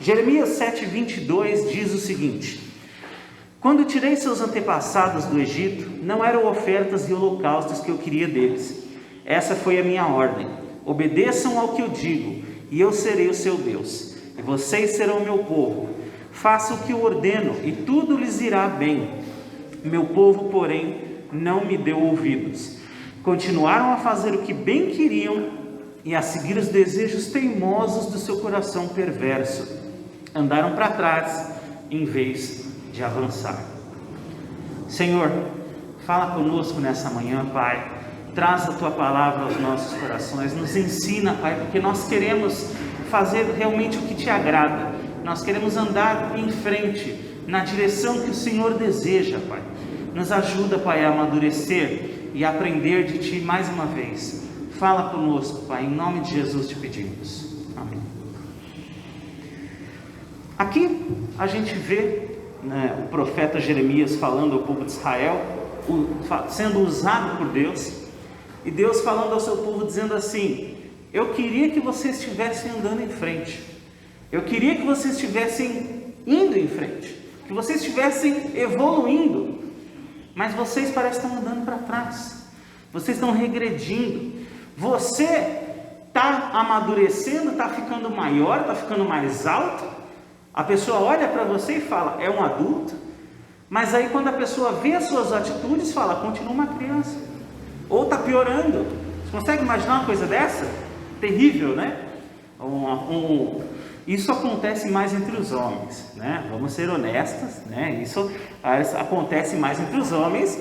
Jeremias 7:22 diz o seguinte: quando tirei seus antepassados do Egito, não eram ofertas e holocaustos que eu queria deles. Essa foi a minha ordem: obedeçam ao que eu digo, e eu serei o seu Deus, e vocês serão o meu povo. Façam o que eu ordeno, e tudo lhes irá bem. Meu povo, porém, não me deu ouvidos. Continuaram a fazer o que bem queriam e a seguir os desejos teimosos do seu coração perverso. Andaram para trás em vez de avançar. Senhor, fala conosco nessa manhã, Pai. Traz a Tua palavra aos nossos corações. Nos ensina, Pai, porque nós queremos fazer realmente o que Te agrada. Nós queremos andar em frente, na direção que o Senhor deseja, Pai. Nos ajuda, Pai, a amadurecer e a aprender de Ti mais uma vez. Fala conosco, Pai, em nome de Jesus te pedimos. Amém. Aqui a gente vê, né, o profeta Jeremias falando ao povo de Israel, sendo usado por Deus, e Deus falando ao seu povo, dizendo assim: eu queria que vocês estivessem andando em frente, eu queria que vocês estivessem indo em frente, que vocês estivessem evoluindo, mas vocês parecem estar andando para trás, vocês estão regredindo. Você está amadurecendo, está ficando maior, está ficando mais alto. A pessoa olha para você e fala, é um adulto. Mas aí quando a pessoa vê as suas atitudes, fala, continua uma criança. Ou está piorando. Você consegue imaginar uma coisa dessa? Terrível, né? Isso acontece mais entre os homens, né? Vamos ser honestos, né? Isso acontece mais entre os homens.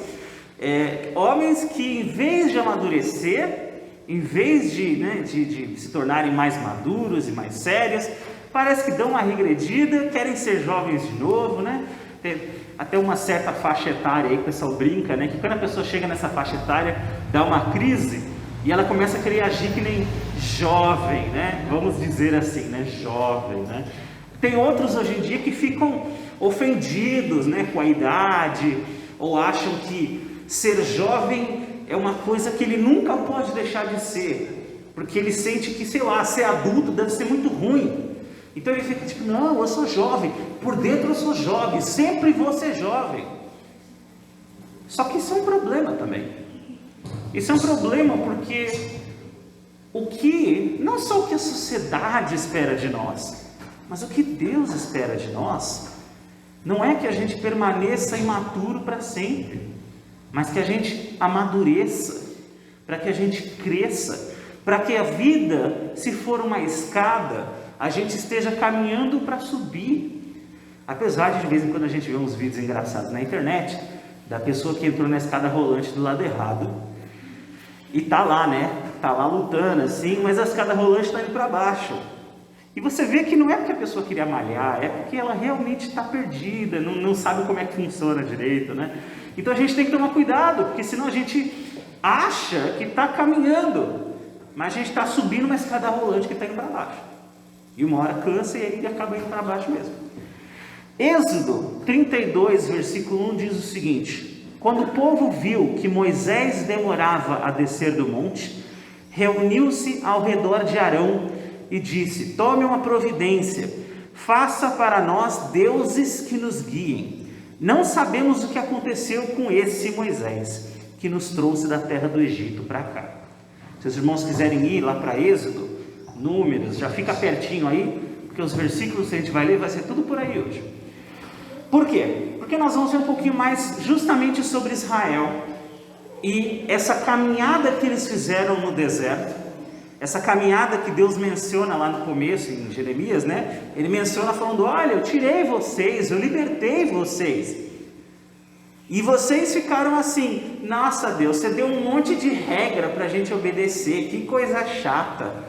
Homens que, em vez de amadurecer, em vez de se tornarem mais maduros e mais sérios, parece que dão uma regredida, querem ser jovens de novo, né? Tem até uma certa faixa etária aí que o pessoal brinca, né? Que quando a pessoa chega nessa faixa etária, dá uma crise e ela começa a querer agir que nem jovem, né? Vamos dizer assim, né? Jovem, né? Tem outros hoje em dia que ficam ofendidos, né? Com a idade, ou acham que ser jovem é uma coisa que ele nunca pode deixar de ser, porque ele sente que, sei lá, ser adulto deve ser muito ruim. Então ele fica tipo, não, eu sou jovem, por dentro eu sou jovem, sempre vou ser jovem. Só que isso é um problema também. Isso é um problema porque não só o que a sociedade espera de nós, mas o que Deus espera de nós, não é que a gente permaneça imaturo para sempre, mas que a gente amadureça, para que a gente cresça, para que a vida, se for uma escada, a gente esteja caminhando para subir. Apesar de vez em quando a gente vê uns vídeos engraçados na internet, da pessoa que entrou na escada rolante do lado errado, e tá lá, né? Tá lá lutando assim, mas a escada rolante está indo para baixo. E você vê que não é porque a pessoa queria malhar, é porque ela realmente está perdida, não sabe como é que funciona direito, né? Então a gente tem que tomar cuidado, porque senão a gente acha que está caminhando, mas a gente está subindo uma escada rolante que está indo para baixo. E uma hora cansa e aí acaba indo para baixo mesmo. Êxodo 32, versículo 1 diz o seguinte: quando o povo viu que Moisés demorava a descer do monte, reuniu-se ao redor de Arão e disse: tome uma providência, faça para nós deuses que nos guiem. Não sabemos o que aconteceu com esse Moisés, que nos trouxe da terra do Egito para cá. Se os irmãos quiserem ir lá para Êxodo, Números, já fica pertinho aí, porque os versículos que a gente vai ler vai ser tudo por aí hoje. Por quê? Porque nós vamos ver um pouquinho mais justamente sobre Israel e essa caminhada que eles fizeram no deserto, essa caminhada que Deus menciona lá no começo em Jeremias, né? Ele menciona falando, olha, eu tirei vocês, eu libertei vocês, e vocês ficaram assim, nossa Deus, você deu um monte de regra para a gente obedecer, que coisa chata.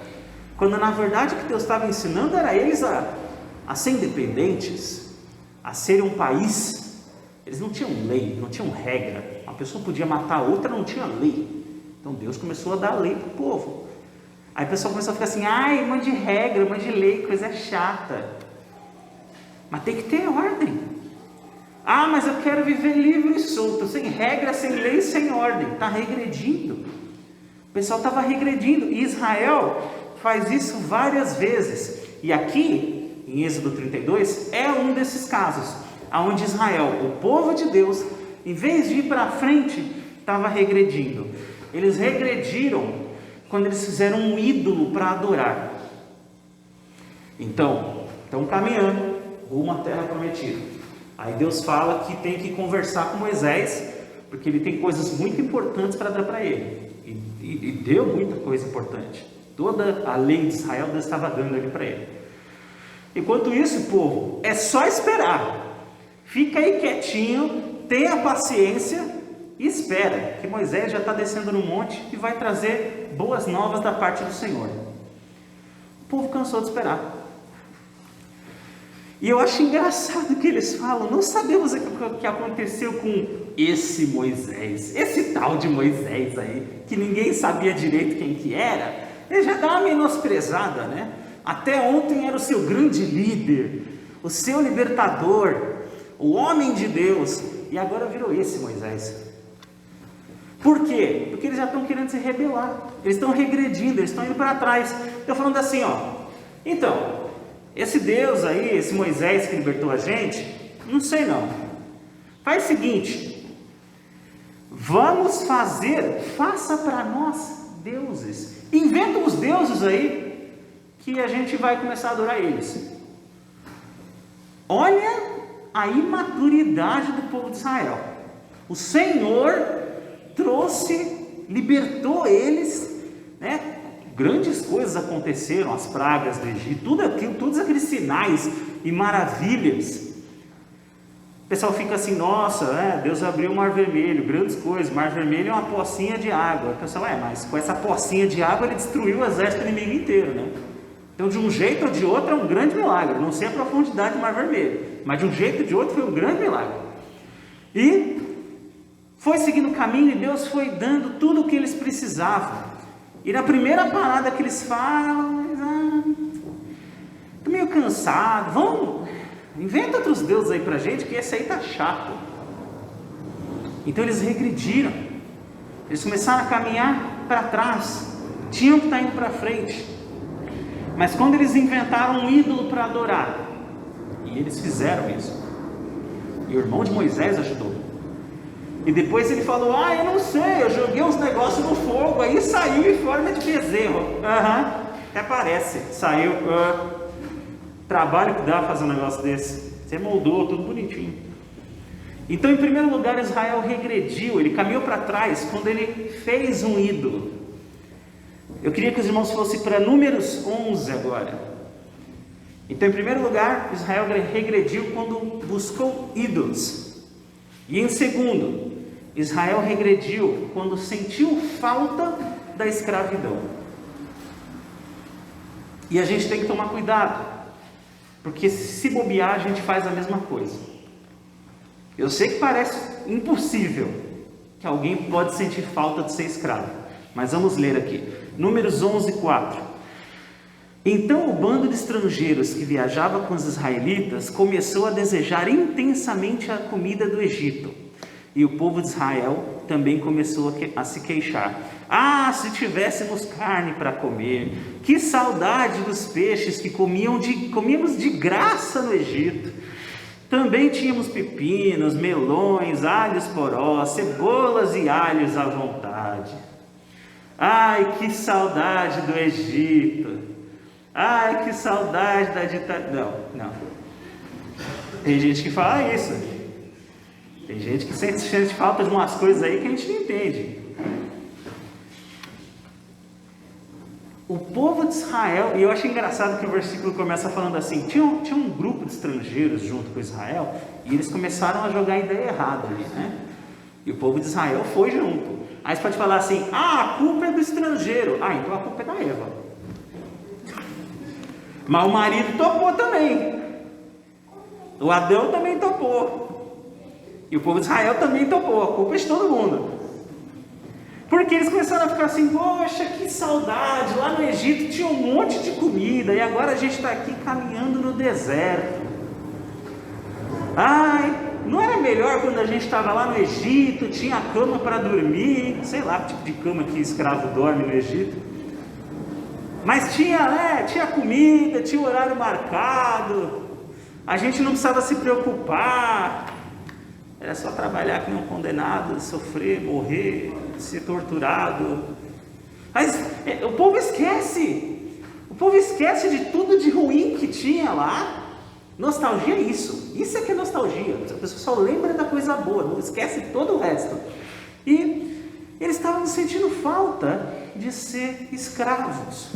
Quando na verdade o que Deus estava ensinando era eles a ser independentes, a serem um país. Eles não tinham lei, não tinham regra. Uma pessoa podia matar a outra, não tinha lei. Então Deus começou a dar lei para o povo. Aí o pessoal começou a ficar assim, ai, um monte de regra, um monte de lei, coisa chata. Mas tem que ter ordem. Ah, mas eu quero viver livre e solto, sem regra, sem lei, sem ordem. Está regredindo. O pessoal estava regredindo. E Israel faz isso várias vezes. E aqui em Êxodo 32, é um desses casos, onde Israel, o povo de Deus, em vez de ir para frente, estava regredindo. Eles regrediram quando eles fizeram um ídolo para adorar. Então, estão caminhando rumo à terra prometida. Aí Deus fala que tem que conversar com Moisés, porque ele tem coisas muito importantes para dar para ele. E deu muita coisa importante. Toda a lei de Israel Deus estava dando ali para ele. Enquanto isso, povo, é só esperar. Fica aí quietinho, tenha paciência e espera, que Moisés já está descendo no monte e vai trazer boas novas da parte do Senhor. O povo cansou de esperar. E eu acho engraçado que eles falam, não sabemos o que aconteceu com esse Moisés, esse tal de Moisés aí, que ninguém sabia direito quem que era. Ele já dá uma menosprezada, né? Até ontem era o seu grande líder, o seu libertador, o homem de Deus, e agora virou esse Moisés. Por quê? Porque eles já estão querendo se rebelar, eles estão regredindo, eles estão indo para trás. Estão falando assim, então, esse Deus aí, esse Moisés que libertou a gente, não sei não. Faz o seguinte, faça para nós deuses. Inventa os deuses aí, que a gente vai começar a adorar eles. Olha a imaturidade do povo de Israel. O Senhor libertou eles, né? Grandes coisas aconteceram, as pragas do Egito, tudo aquilo, todos aqueles sinais e maravilhas. O pessoal fica assim, nossa, Deus abriu o Mar Vermelho, grandes coisas, o Mar Vermelho é uma pocinha de água. O pessoal, mas com essa pocinha de água ele destruiu o exército inimigo inteiro, né? Então, de um jeito ou de outro é um grande milagre. Não sei a profundidade do Mar Vermelho, mas de um jeito ou de outro foi um grande milagre. E foi seguindo o caminho e Deus foi dando tudo o que eles precisavam. E na primeira parada que eles falam, estou meio cansado, inventa outros deuses aí pra gente, que esse aí tá chato. Então eles regrediram, eles começaram a caminhar para trás, tinham que estar indo para frente. Mas quando eles inventaram um ídolo para adorar, e eles fizeram isso, e o irmão de Moisés ajudou. E depois ele falou, eu não sei, eu joguei uns negócios no fogo, aí saiu em forma de bezerro. Até parece, saiu. Trabalho que dá fazer um negócio desse. Você moldou, tudo bonitinho. Então, em primeiro lugar, Israel regrediu, ele caminhou para trás quando ele fez um ídolo. Eu queria que os irmãos fossem para Números 11 agora. Então, em primeiro lugar, Israel regrediu quando buscou ídolos. E em segundo, Israel regrediu quando sentiu falta da escravidão. E a gente tem que tomar cuidado, porque se bobear a gente faz a mesma coisa. Eu sei que parece impossível que alguém pode sentir falta de ser escravo, mas vamos ler aqui, Números 11, 4. Então o bando de estrangeiros que viajava com os israelitas começou a desejar intensamente a comida do Egito. E o povo de Israel também começou a se queixar. Se tivéssemos carne para comer, que saudade dos peixes que comíamos de graça no Egito. Também tínhamos pepinos, melões, alhos porós, cebolas e alhos à vontade. Que saudade do Egito. Que saudade da ditadura. Não. Tem gente que fala isso. Tem gente que sente falta de umas coisas aí que a gente não entende. O povo de Israel, e eu acho engraçado que o versículo começa falando assim, tinha um grupo de estrangeiros junto com Israel, e eles começaram a jogar a ideia errada ali, né? E o povo de Israel foi junto. Aí você pode falar assim, a culpa é do estrangeiro. Então a culpa é da Eva. Mas o marido topou também. O Adão também topou. E o povo de Israel também topou, a culpa é de todo mundo. Porque eles começaram a ficar assim, poxa, que saudade, lá no Egito tinha um monte de comida, e agora a gente está aqui caminhando no deserto. Não era melhor quando a gente estava lá no Egito, tinha cama para dormir, sei lá que tipo de cama que escravo dorme no Egito. Mas tinha comida, tinha horário marcado, a gente não precisava se preocupar, era só trabalhar que nem um condenado, sofrer, morrer, ser torturado. Mas o povo esquece de tudo de ruim que tinha lá. Nostalgia é isso é que é nostalgia, a pessoa só lembra da coisa boa, não esquece todo o resto. E eles estavam sentindo falta de ser escravos.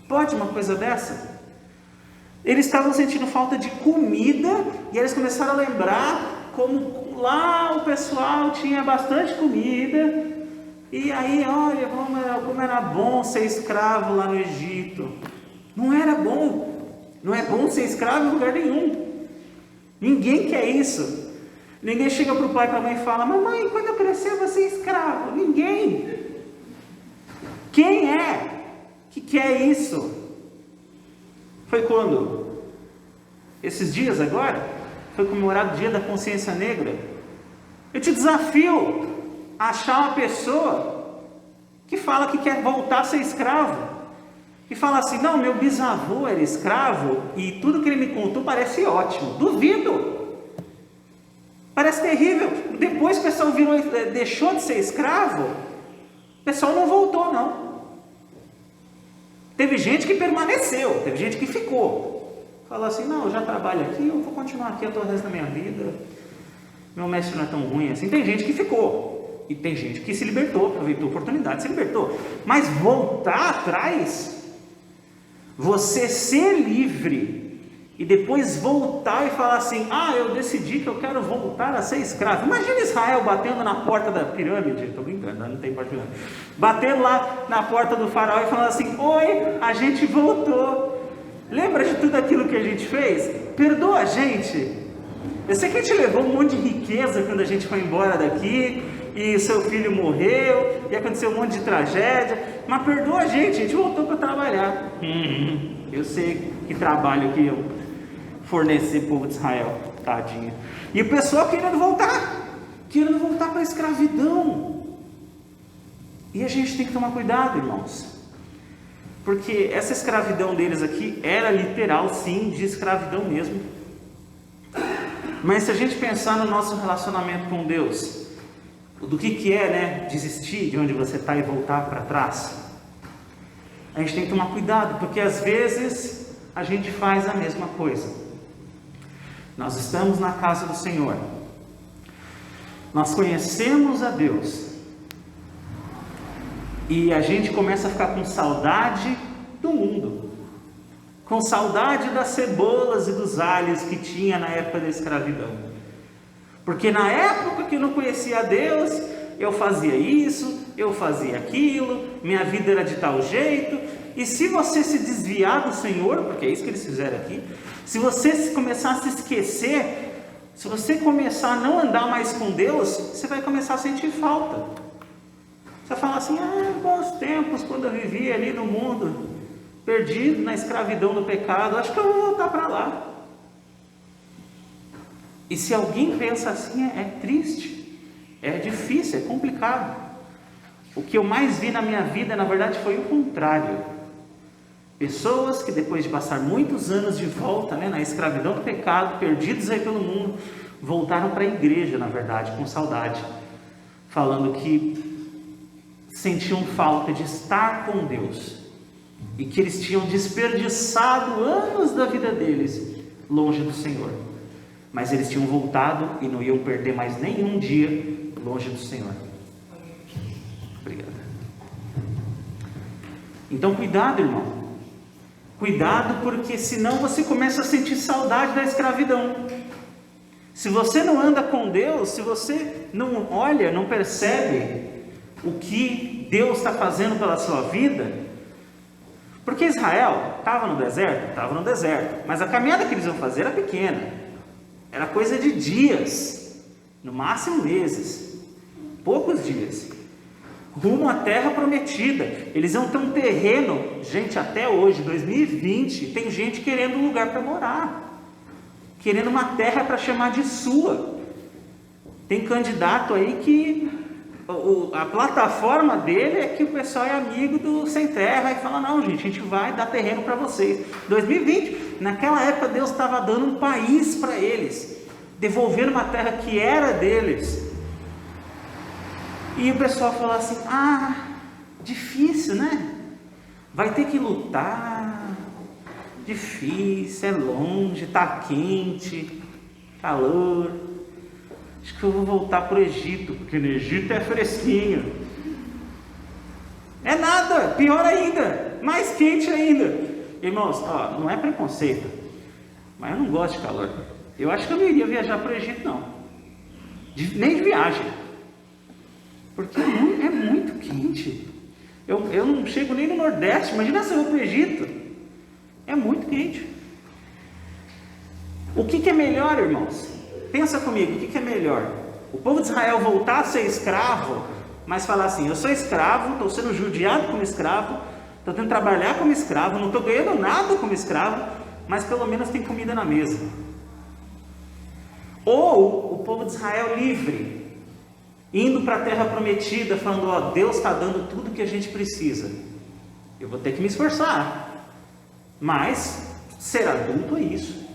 Pode uma coisa dessa? Eles estavam sentindo falta de comida e eles começaram a lembrar como lá o pessoal tinha bastante comida. E aí, olha como era bom ser escravo lá no Egito. Não era bom. Não é bom ser escravo em lugar nenhum. Ninguém quer isso. Ninguém chega para o pai e para a mãe e fala: mamãe, quando eu crescer eu vou ser escravo. Ninguém. Quem é que quer isso? Foi quando? Esses dias agora? Foi comemorado o Dia da Consciência Negra. Eu te desafio a achar uma pessoa que fala que quer voltar a ser escravo. E fala assim: não, meu bisavô era escravo e tudo que ele me contou parece ótimo. Duvido. Parece terrível. Depois que o pessoal deixou de ser escravo, o pessoal não voltou, não. Teve gente que permaneceu, teve gente que ficou. Falou assim: não, eu já trabalho aqui, eu vou continuar aqui até o resto da minha vida. Meu mestre não é tão ruim assim. Tem gente que ficou. E tem gente que se libertou, aproveitou a oportunidade, se libertou. Mas voltar atrás, você ser livre e depois voltar e falar assim: eu decidi que eu quero voltar a ser escravo. Imagina Israel batendo na porta da pirâmide. Estou brincando, não tem porta da pirâmide. Batendo lá na porta do faraó e falando assim: oi, a gente voltou. Lembra de tudo aquilo que a gente fez? Perdoa a gente. Eu sei que a gente levou um monte de riqueza quando a gente foi embora daqui, e seu filho morreu, e aconteceu um monte de tragédia, mas perdoa a gente voltou para trabalhar. Eu sei que trabalho que eu fornecer povo de Israel, tadinho. E o pessoal querendo voltar para a escravidão. E a gente tem que tomar cuidado, irmãos, porque essa escravidão deles aqui era literal, sim, de escravidão mesmo. Mas se a gente pensar no nosso relacionamento com Deus, do que é, né, desistir de onde você está e voltar para trás, a gente tem que tomar cuidado, porque às vezes a gente faz a mesma coisa. Nós estamos na casa do Senhor, nós conhecemos a Deus, e a gente começa a ficar com saudade do mundo, com saudade das cebolas e dos alhos que tinha na época da escravidão. Porque na época que eu não conhecia a Deus, eu fazia isso, eu fazia aquilo, minha vida era de tal jeito. E se você se desviar do Senhor, porque é isso que eles fizeram aqui, se você começar a se esquecer, se você começar a não andar mais com Deus, você vai começar a sentir falta. Você vai falar assim: bons tempos quando eu vivia ali no mundo, perdido na escravidão do pecado, acho que eu vou voltar para lá. E se alguém pensa assim, é triste, é difícil, é complicado. O que eu mais vi na minha vida, na verdade, foi o contrário. Pessoas que depois de passar muitos anos de volta, né, na escravidão do pecado, perdidos aí pelo mundo, voltaram para a igreja, na verdade, com saudade, falando que sentiam falta de estar com Deus, e que eles tinham desperdiçado anos da vida deles longe do Senhor, mas eles tinham voltado e não iam perder mais nenhum dia longe do Senhor. Obrigado. Então cuidado, irmão, cuidado, porque senão você começa a sentir saudade da escravidão. Se você não anda com Deus, se você não olha, não percebe o que Deus está fazendo pela sua vida. Porque Israel estava no deserto, mas a caminhada que eles iam fazer era pequena, era coisa de dias, no máximo meses, poucos dias, rumo à terra prometida. Eles iam ter um terreno, gente, até hoje, 2020, tem gente querendo um lugar para morar, querendo uma terra para chamar de sua. Tem candidato aí que a plataforma dele é que o pessoal é amigo do sem terra e fala, não gente, a gente vai dar terreno para vocês. 2020, naquela época Deus estava dando um país para eles, devolvendo uma terra que era deles. E o pessoal falou assim, difícil, né? Vai ter que lutar, difícil, é longe, está quente, calor. Acho que eu vou voltar para o Egito, porque no Egito é fresquinho. É nada, pior ainda, mais quente ainda. Irmãos, não é preconceito, mas eu não gosto de calor. Eu acho que eu não iria viajar para o Egito não, nem de viagem, porque é muito quente. Eu não chego nem no Nordeste, imagina se eu vou para o Egito, é muito quente. O que é melhor, irmãos? Pensa comigo, o que é melhor? O povo de Israel voltar a ser escravo, mas falar assim, eu sou escravo, estou sendo judiado como escravo, estou tentando trabalhar como escravo, não estou ganhando nada como escravo, mas pelo menos tem comida na mesa. Ou o povo de Israel livre, indo para a terra prometida, falando, Deus está dando tudo que a gente precisa, eu vou ter que me esforçar, mas ser adulto é isso,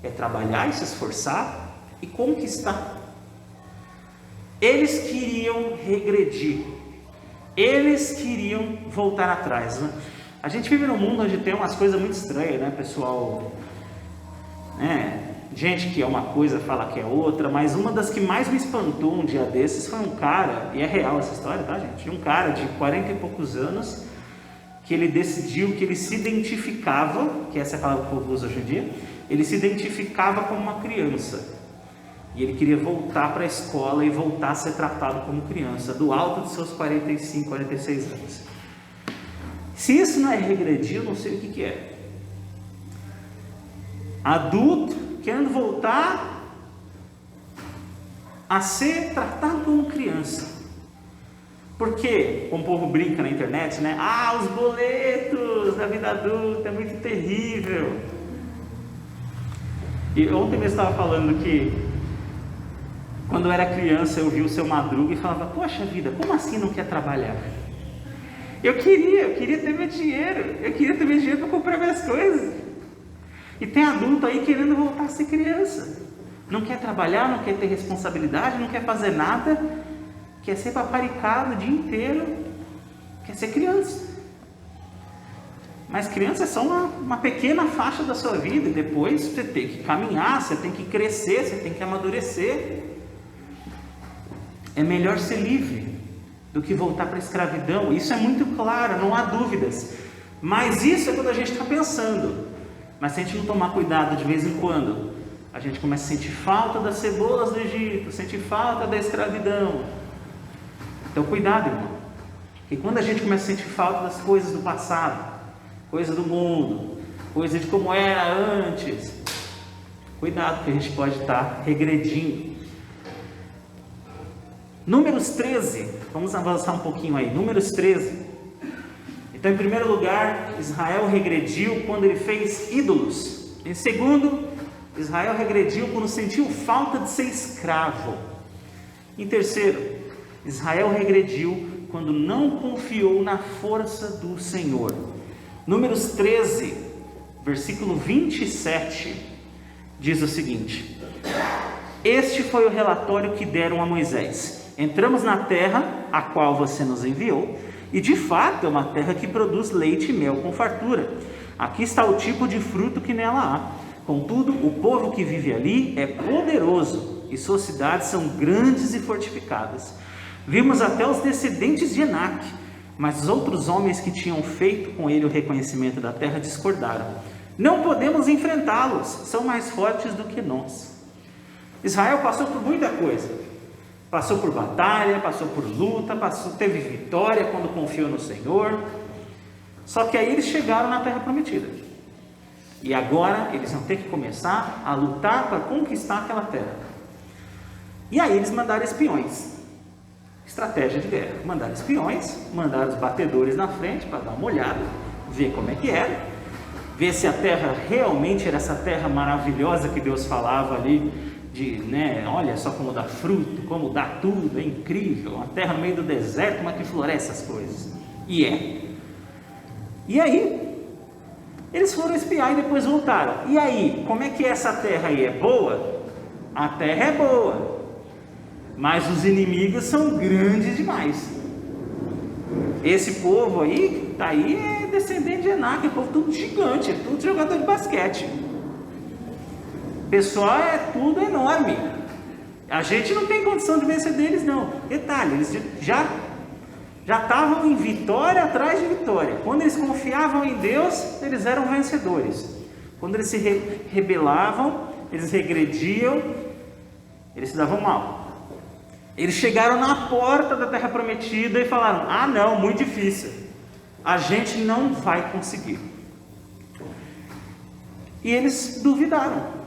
é trabalhar e se esforçar e conquistar. Eles queriam regredir, eles queriam voltar atrás, né? A gente vive num mundo onde tem umas coisas muito estranhas, né, pessoal? Gente que é uma coisa fala que é outra, mas uma das que mais me espantou um dia desses foi um cara, e é real essa história, tá gente? Um cara de 40 e poucos anos, que ele decidiu que ele se identificava, que essa é a palavra que o povo usa hoje em dia, ele se identificava como uma criança. E ele queria voltar para a escola e voltar a ser tratado como criança, do alto dos seus 45, 46 anos. Se isso não é regredir, eu não sei o que é. Adulto querendo voltar a ser tratado como criança. Porque, como o povo brinca na internet, né? Os boletos da vida adulta é muito terrível. E ontem mesmo estava falando que quando eu era criança eu via o seu Madruga e falava, poxa vida, como assim não quer trabalhar? Eu queria ter meu dinheiro, para comprar minhas coisas. E tem adulto aí querendo voltar a ser criança, não quer trabalhar, não quer ter responsabilidade, não quer fazer nada, quer ser paparicado o dia inteiro, quer ser criança. Mas criança é só uma pequena faixa da sua vida, e depois você tem que caminhar, você tem que crescer, você tem que amadurecer. É melhor ser livre do que voltar para a escravidão, isso é muito claro, não há dúvidas. Mas isso é quando a gente está pensando. Mas se a gente não tomar cuidado de vez em quando, a gente começa a sentir falta das cebolas do Egito, sentir falta da escravidão. Então cuidado, irmão, porque quando a gente começa a sentir falta das coisas do passado, coisas do mundo, coisas de como era antes, cuidado, que a gente pode estar regredindo. Números 13, vamos avançar um pouquinho aí, Números 13. Então, em primeiro lugar, Israel regrediu quando ele fez ídolos. Em segundo, Israel regrediu quando sentiu falta de ser escravo. Em terceiro, Israel regrediu quando não confiou na força do Senhor. Números 13, versículo 27, diz o seguinte: este foi o relatório que deram a Moisés. Entramos na terra a qual você nos enviou, e de fato é uma terra que produz leite e mel com fartura. Aqui está o tipo de fruto que nela há. Contudo, o povo que vive ali é poderoso, e suas cidades são grandes e fortificadas. Vimos até os descendentes de Enaque, mas os outros homens que tinham feito com ele o reconhecimento da terra discordaram. Não podemos enfrentá-los, são mais fortes do que nós. Israel passou por muita coisa. Passou por batalha, passou por luta, teve vitória quando confiou no Senhor. Só que aí eles chegaram na terra prometida. E agora eles vão ter que começar a lutar para conquistar aquela terra. E aí eles mandaram espiões. Estratégia de guerra. Mandaram espiões, mandaram os batedores na frente para dar uma olhada, ver como é que era, ver se a terra realmente era essa terra maravilhosa que Deus falava ali, olha só como dá fruto, como dá tudo, é incrível, uma terra no meio do deserto, mas que floresce as coisas. E é. E aí, eles foram espiar e depois voltaram. E aí, como é que essa terra aí é boa? A terra é boa, mas os inimigos são grandes demais. Esse povo aí, que está aí, é descendente de Enac, é povo tudo gigante, é tudo jogador de basquete. O pessoal é tudo enorme. A gente não tem condição de vencer deles, não. Detalhe, eles já estavam em vitória atrás de vitória. Quando eles confiavam em Deus, eles eram vencedores. Quando eles se rebelavam, eles regrediam, eles se davam mal. Eles chegaram na porta da terra prometida e falaram: ah não, muito difícil, a gente não vai conseguir. E eles duvidaram.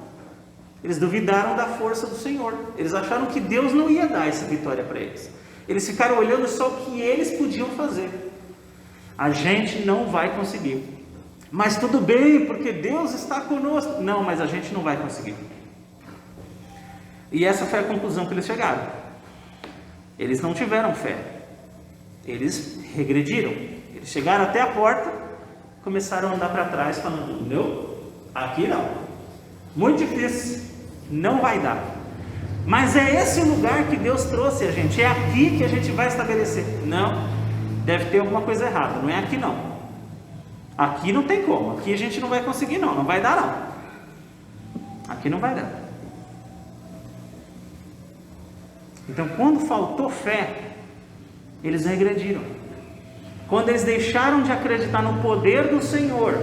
Eles duvidaram da força do Senhor. Eles acharam que Deus não ia dar essa vitória para eles. Eles ficaram olhando só o que eles podiam fazer. A gente não vai conseguir. Mas tudo bem, porque Deus está conosco. Não, mas a gente não vai conseguir. E essa foi a conclusão que eles chegaram. Eles não tiveram fé. Eles regrediram. Eles chegaram até a porta, começaram a andar para trás, falando: não, aqui não. Muito difícil, não vai dar. Mas é esse o lugar que Deus trouxe a gente, é aqui que a gente vai estabelecer. Não, deve ter alguma coisa errada, não é aqui não. Aqui não tem como, aqui a gente não vai conseguir não vai dar não. Aqui não vai dar. Então quando faltou fé, eles regrediram. Quando eles deixaram de acreditar no poder do Senhor,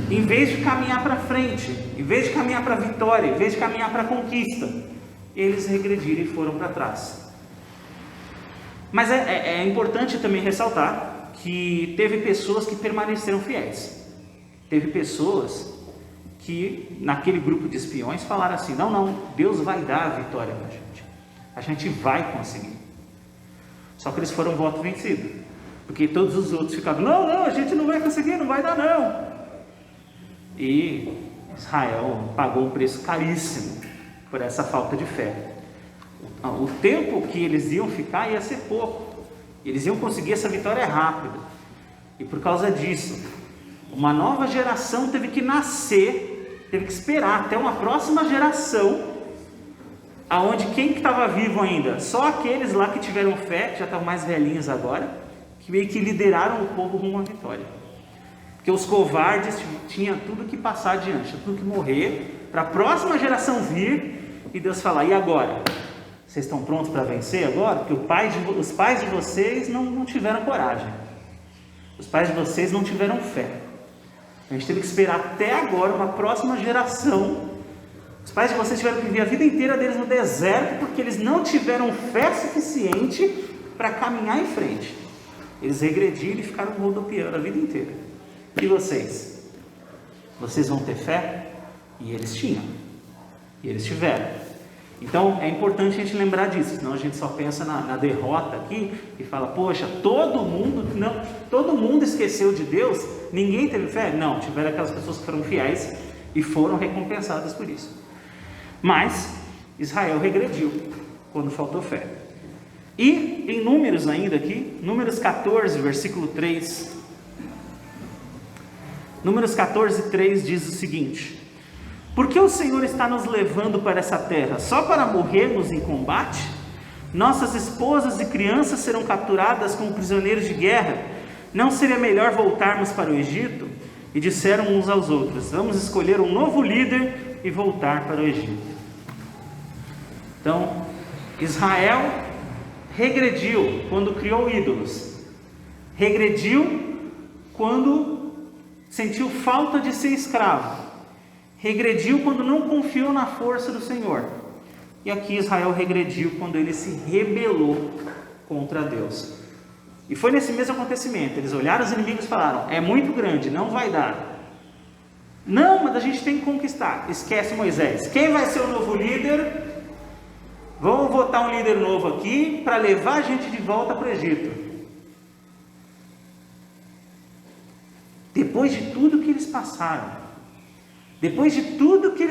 em vez de caminhar para frente, em vez de caminhar para a vitória, em vez de caminhar para a conquista, eles regrediram e foram para trás. Mas é importante também ressaltar que teve pessoas que permaneceram fiéis. Teve pessoas que naquele grupo de espiões falaram assim: não, Deus vai dar a vitória para a gente vai conseguir. Só que eles foram voto vencido, porque todos os outros ficavam: não, a gente não vai conseguir, não vai dar não. E Israel pagou um preço caríssimo por essa falta de fé. O tempo que eles iam ficar ia ser pouco. Eles iam conseguir essa vitória rápida. E por causa disso, uma nova geração teve que nascer, teve que esperar até uma próxima geração, aonde quem que estava vivo ainda? Só aqueles lá que tiveram fé, que já estavam mais velhinhos agora, que meio que lideraram o povo rumo à vitória. Porque os covardes tinham tudo que passar adiante, tudo que morrer, para a próxima geração vir e Deus falar: e agora? Vocês estão prontos para vencer agora? Porque os pais de vocês não tiveram coragem, os pais de vocês não tiveram fé. A gente teve que esperar até agora uma próxima geração. Os pais de vocês tiveram que viver a vida inteira deles no deserto, porque eles não tiveram fé suficiente para caminhar em frente. Eles regrediram e ficaram rodopiando a vida inteira. E vocês? Vocês vão ter fé? E eles tinham. E eles tiveram. Então é importante a gente lembrar disso, senão a gente só pensa na derrota aqui e fala: poxa, todo mundo esqueceu de Deus, ninguém teve fé? Não, tiveram aquelas pessoas que foram fiéis e foram recompensadas por isso. Mas Israel regrediu quando faltou fé. E em Números ainda aqui, Números 14, versículo 3. Números 14, 3 diz o seguinte: por que o Senhor está nos levando para essa terra? Só para morrermos em combate? Nossas esposas e crianças serão capturadas como prisioneiros de guerra. Não seria melhor voltarmos para o Egito? E disseram uns aos outros: vamos escolher um novo líder e voltar para o Egito. Então, Israel regrediu quando criou ídolos. Regrediu quando sentiu falta de ser escravo. Regrediu quando não confiou na força do Senhor. E aqui Israel regrediu quando ele se rebelou contra Deus. E foi nesse mesmo acontecimento. Eles olharam os inimigos e falaram: é muito grande, não vai dar. Não, mas a gente tem que conquistar. Esquece Moisés. Quem vai ser o novo líder? Vamos votar um líder novo aqui para levar a gente de volta para o Egito. Depois de tudo que eles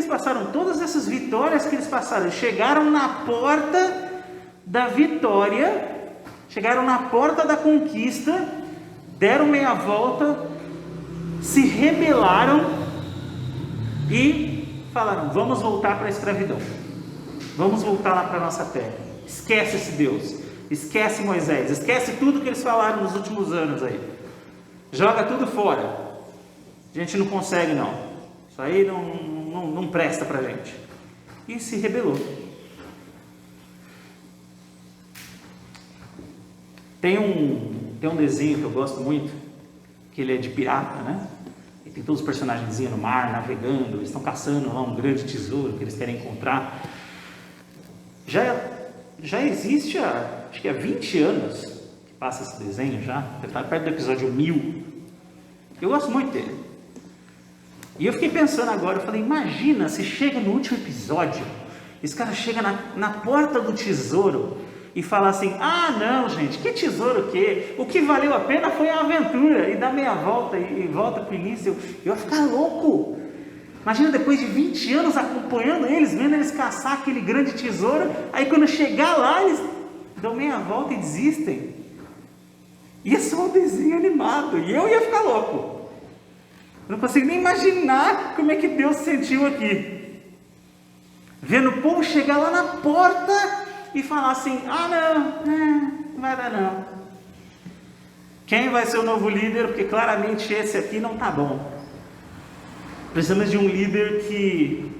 passaram, todas essas vitórias que eles passaram. Eles chegaram na porta da vitória, chegaram na porta da conquista, deram meia volta, se rebelaram e falaram: vamos voltar para a escravidão, vamos voltar lá para a nossa terra. Esquece esse Deus, esquece Moisés, esquece tudo que eles falaram nos últimos anos aí, joga tudo fora, a gente não consegue não, isso aí não presta para a gente. E se rebelou. Tem um desenho que eu gosto muito, que ele é de pirata, né? E tem todos os personagens no mar, navegando, eles estão caçando lá um grande tesouro que eles querem encontrar. Já existe, acho que há 20 anos que passa esse desenho já, deve estar perto do episódio 1000. Eu gosto muito dele. E eu fiquei pensando agora, eu falei: imagina se chega no último episódio, esse cara chega na porta do tesouro e fala assim: ah não gente, que tesouro o quê? O que valeu a pena foi a aventura, e dá meia volta e volta para o início. Eu ia ficar louco. Imagina depois de 20 anos acompanhando eles, vendo eles caçar aquele grande tesouro, aí quando chegar lá eles dão meia volta e desistem. Ia ser um desenho animado, e eu ia ficar louco. Eu não consigo nem imaginar como é que Deus se sentiu aqui, vendo o povo chegar lá na porta e falar assim: ah não vai dar não. Quem vai ser o novo líder? Porque claramente esse aqui não está bom. Precisamos de um líder que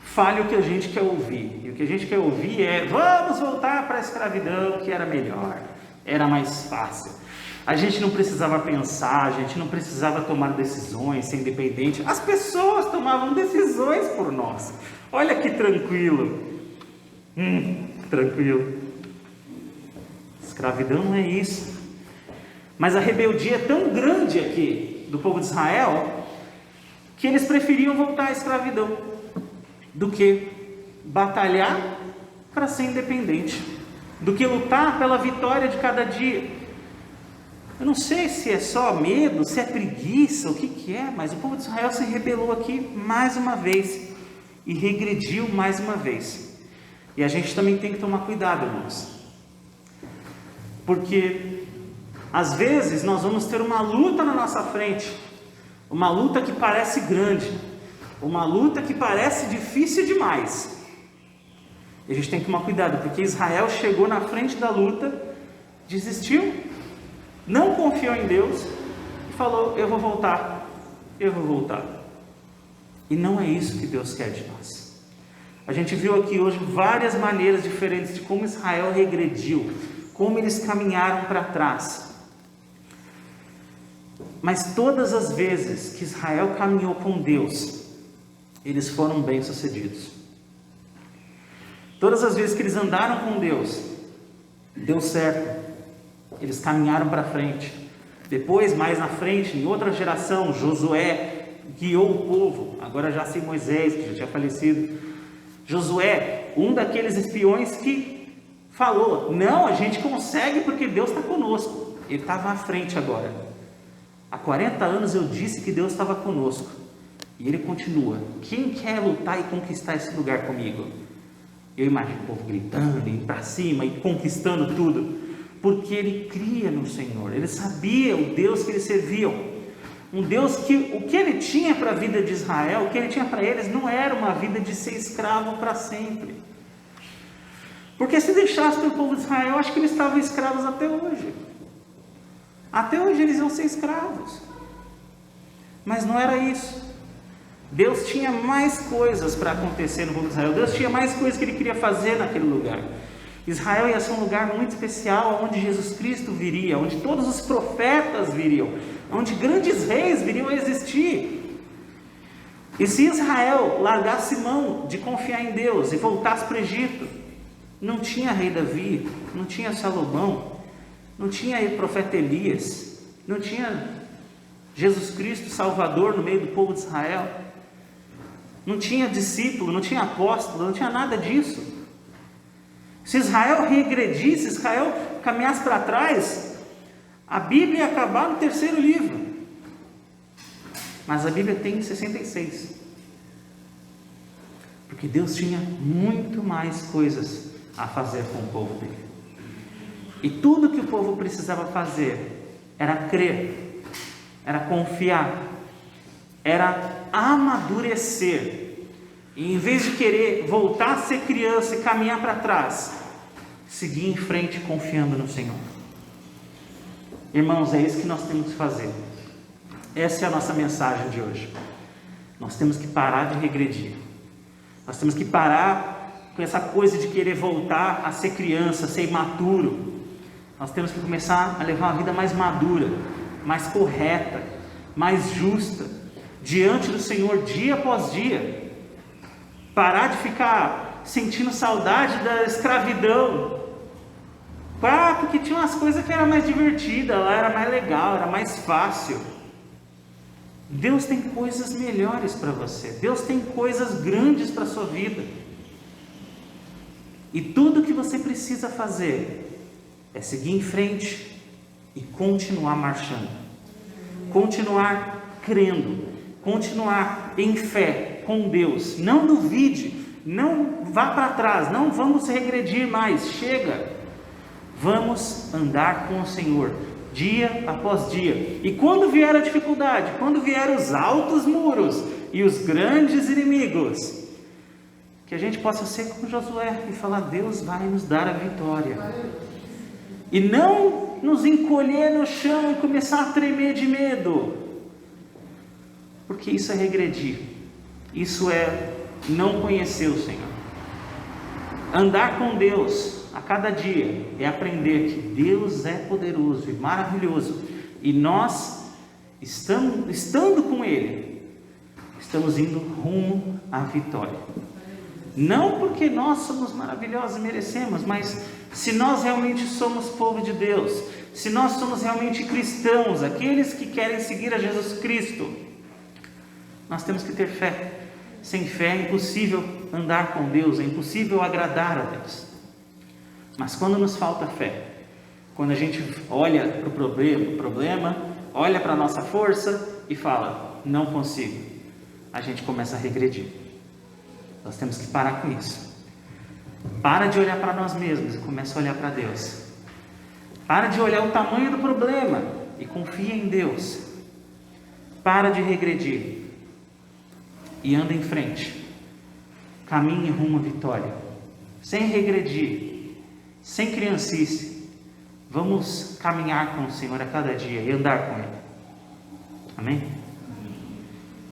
fale o que a gente quer ouvir. E o que a gente quer ouvir é: vamos voltar para a escravidão, que era melhor, era mais fácil. A gente não precisava pensar, a gente não precisava tomar decisões, ser independente. As pessoas tomavam decisões por nós. Olha que tranquilo. Tranquilo. Escravidão não é isso. Mas a rebeldia é tão grande aqui do povo de Israel que eles preferiam voltar à escravidão do que batalhar para ser independente, do que lutar pela vitória de cada dia. Eu não sei se é só medo, se é preguiça, o que é, mas o povo de Israel se rebelou aqui mais uma vez e regrediu mais uma vez. E a gente também tem que tomar cuidado, irmãos, porque às vezes nós vamos ter uma luta na nossa frente, uma luta que parece grande, uma luta que parece difícil demais. E a gente tem que tomar cuidado, porque Israel chegou na frente da luta, desistiu, não confiou em Deus e falou: eu vou voltar. E não é isso que Deus quer de nós. A gente viu aqui hoje várias maneiras diferentes de como Israel regrediu, como eles caminharam para trás. Mas todas as vezes que Israel caminhou com Deus, eles foram bem-sucedidos. Todas as vezes que eles andaram com Deus, deu certo. Eles caminharam para frente. Depois, mais na frente, em outra geração, Josué guiou o povo. Agora já sem Moisés, que já tinha falecido. Josué, um daqueles espiões que falou: não, a gente consegue porque Deus está conosco. Ele estava à frente agora. Há 40 anos eu disse que Deus estava conosco. E ele continua. Quem quer lutar e conquistar esse lugar comigo? Eu imagino o povo gritando, indo para cima e conquistando tudo. Porque ele cria no Senhor, ele sabia o Deus que eles serviam, um Deus que o que ele tinha para a vida de Israel, o que ele tinha para eles não era uma vida de ser escravo para sempre, porque se deixasse para o povo de Israel, acho que eles estavam escravos até hoje eles iam ser escravos, mas não era isso. Deus tinha mais coisas para acontecer no povo de Israel, Deus tinha mais coisas que ele queria fazer naquele lugar. Israel ia ser um lugar muito especial, onde Jesus Cristo viria, onde todos os profetas viriam, onde grandes reis viriam a existir. E se Israel largasse mão de confiar em Deus e voltasse para o Egito, não tinha rei Davi, não tinha Salomão, não tinha o profeta Elias, não tinha Jesus Cristo Salvador no meio do povo de Israel, não tinha discípulo, não tinha apóstolo, não tinha nada disso. Se Israel regredisse, Israel caminhasse para trás, a Bíblia ia acabar no 3º livro. Mas a Bíblia tem 66. Porque Deus tinha muito mais coisas a fazer com o povo dele. E tudo que o povo precisava fazer era crer, era confiar, era amadurecer. E em vez de querer voltar a ser criança e caminhar para trás, seguir em frente confiando no Senhor. Irmãos, é isso que nós temos que fazer. Essa é a nossa mensagem de hoje. Nós temos que parar de regredir. Nós temos que parar com essa coisa de querer voltar a ser criança, a ser imaturo. Nós temos que começar a levar uma vida mais madura, mais correta, mais justa, diante do Senhor dia após dia. Parar de ficar sentindo saudade da escravidão. Porque tinha umas coisas que era mais divertida, lá era mais legal, era mais fácil. Deus tem coisas melhores para você. Deus tem coisas grandes para a sua vida. E tudo que você precisa fazer é seguir em frente e continuar marchando. Continuar crendo. Continuar em fé com Deus. Não duvide. Não vá para trás. Não vamos regredir mais. Chega. Vamos andar com o Senhor dia após dia. E quando vier a dificuldade, quando vier os altos muros e os grandes inimigos, que a gente possa ser como Josué e falar: Deus vai nos dar a vitória. E não nos encolher no chão e começar a tremer de medo, porque isso é regredir, isso é não conhecer o Senhor. Andar com Deus a cada dia é aprender que Deus é poderoso e maravilhoso, e nós, estando com Ele, estamos indo rumo à vitória. Não porque nós somos maravilhosos e merecemos, mas se nós realmente somos povo de Deus, se nós somos realmente cristãos, aqueles que querem seguir a Jesus Cristo, nós temos que ter fé. Sem fé é impossível andar com Deus, é impossível agradar a Deus. Mas quando nos falta fé, quando a gente olha para o problema, olha para a nossa força e fala: não consigo, a gente começa a regredir. Nós temos que parar com isso. Para de olhar para nós mesmos e começa a olhar para Deus. Para de olhar o tamanho do problema e confia em Deus. Para de regredir e anda em frente. Caminhe rumo à vitória, sem regredir, sem criancice. Vamos caminhar com o Senhor a cada dia e andar com Ele. Amém?